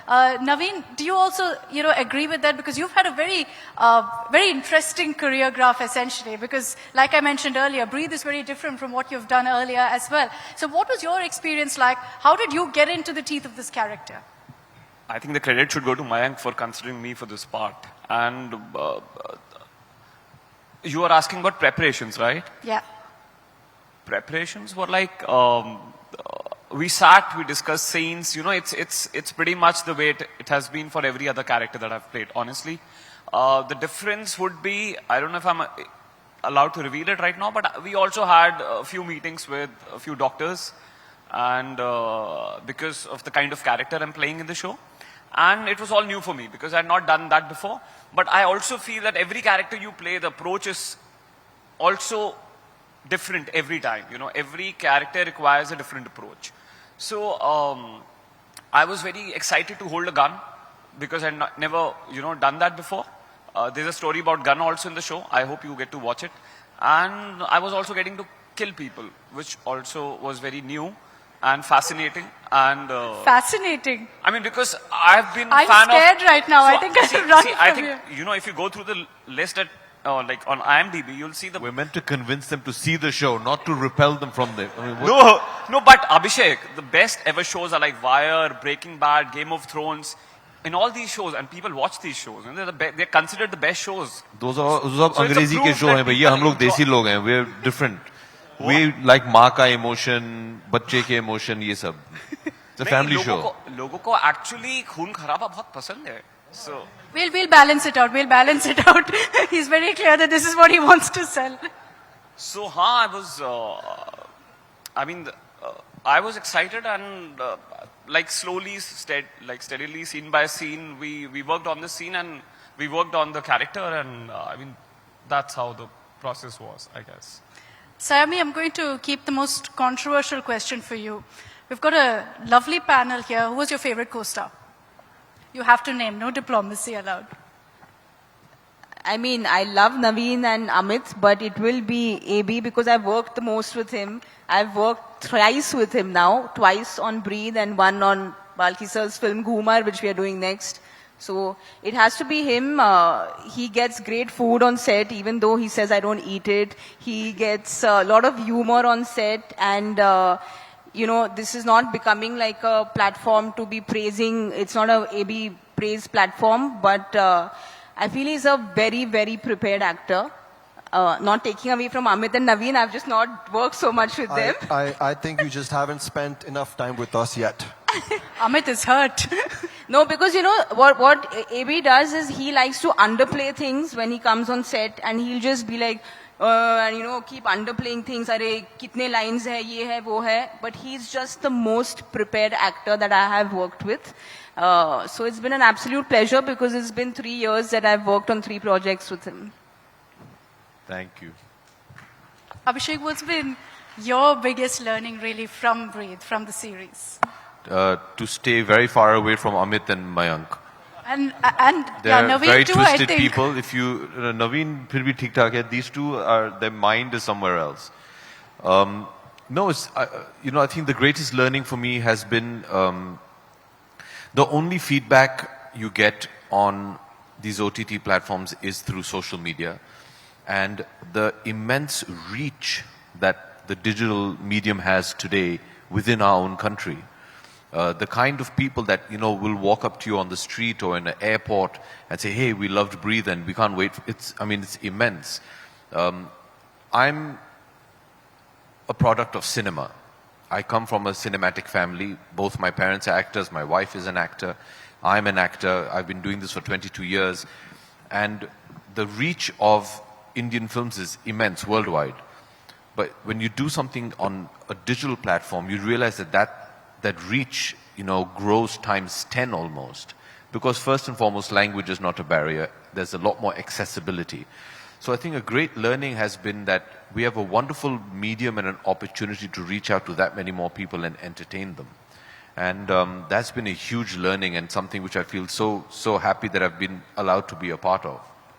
Naveen, do you also, agree with that? Because you've had a very, very interesting career graph, essentially. Because, like I mentioned earlier, Breathe is very different from what you've done earlier as well. So what was your experience like? How did you get into the teeth of this character? I think the credit should go to Mayank for considering me for this part. And you were asking about preparations, right? Yeah. Preparations were like, we sat, we discussed scenes. It's pretty much the way it has been for every other character that I've played, honestly. The difference would be, I don't know if I'm allowed to reveal it right now, but we also had a few meetings with a few doctors, and because of the kind of character I'm playing in the show. And it was all new for me because I had not done that before. But I also feel that every character you play, the approach is also different every time. Every character requires a different approach. So I was very excited to hold a gun because I had never, done that before. There's a story about gun also in the show. I hope you get to watch it. And I was also getting to kill people, which also was very new and fascinating. And fascinating. I mean, because I've been I'm fan scared right now. So, I think I should run I from think, here. If you go through the list at like on IMDb, you'll see the... We're meant to convince them to see the show, not to repel them from the... No, but Abhishek, the best ever shows are like Wire, Breaking Bad, Game of Thrones. In all these shows, and people watch these shows, and they're considered the best shows. Those are Angrezi ke show hain bhaiya, hum log desi log hain, we're different. We like माँ का emotion, बच्चे के emotion, ये सब. It's a family show. लोगों को actually खून खराबा बहुत पसंद है. So we'll balance it out. We'll balance it out. He's very clear that this is what he wants to sell. So, I was, I was excited, and like slowly, steadily, scene by scene, we worked on the scene and we worked on the character, and that's how the process was, I guess. Saiyami, I'm going to keep the most controversial question for you. We've got a lovely panel here. Who was your favorite co-star? You have to name, no diplomacy allowed. I mean, I love Naveen and Amit, but it will be AB because I've worked the most with him. I've worked thrice with him now, twice on Breathe and one on Balki sir's film Ghumar, which we are doing next. So it has to be him. He gets great food on set, even though he says I don't eat it. He gets a lot of humor on set, and this is not becoming like a platform to be praising. It's not a AB praise platform, but I feel he's a very, very prepared actor. Not taking away from Amit and Naveen, I've just not worked so much with them. I think you just haven't spent enough time with us yet. Amit is hurt. No, because what AB does is he likes to underplay things when he comes on set, and he'll just be like, keep underplaying things. Arey, kitne lines hai, ye hai, wo hai. But he's just the most prepared actor that I have worked with. So it's been an absolute pleasure because it's been 3 years that I've worked on 3 projects with him. Thank you. Abhishek, what's been your biggest learning really from Breathe, from the series? To stay very far away from Amit and Mayank. And they're Naveen very too, twisted I think. people. If you Naveen phir bhi theek thaak hai. These two their mind is somewhere else. No, it's I think the greatest learning for me has been the only feedback you get on these OTT platforms is through social media, and the immense reach that the digital medium has today within our own country. The kind of people that, will walk up to you on the street or in an airport and say, hey, we loved Breathe and we can't wait. It's immense. I'm a product of cinema. I come from a cinematic family. Both my parents are actors. My wife is an actor. I'm an actor. I've been doing this for 22 years. And the reach of Indian films is immense worldwide. But when you do something on a digital platform, you realize that reach, grows times 10 almost. Because first and foremost, language is not a barrier. There's a lot more accessibility. So I think a great learning has been that we have a wonderful medium and an opportunity to reach out to that many more people and entertain them. And that's been a huge learning and something which I feel so happy that I've been allowed to be a part of.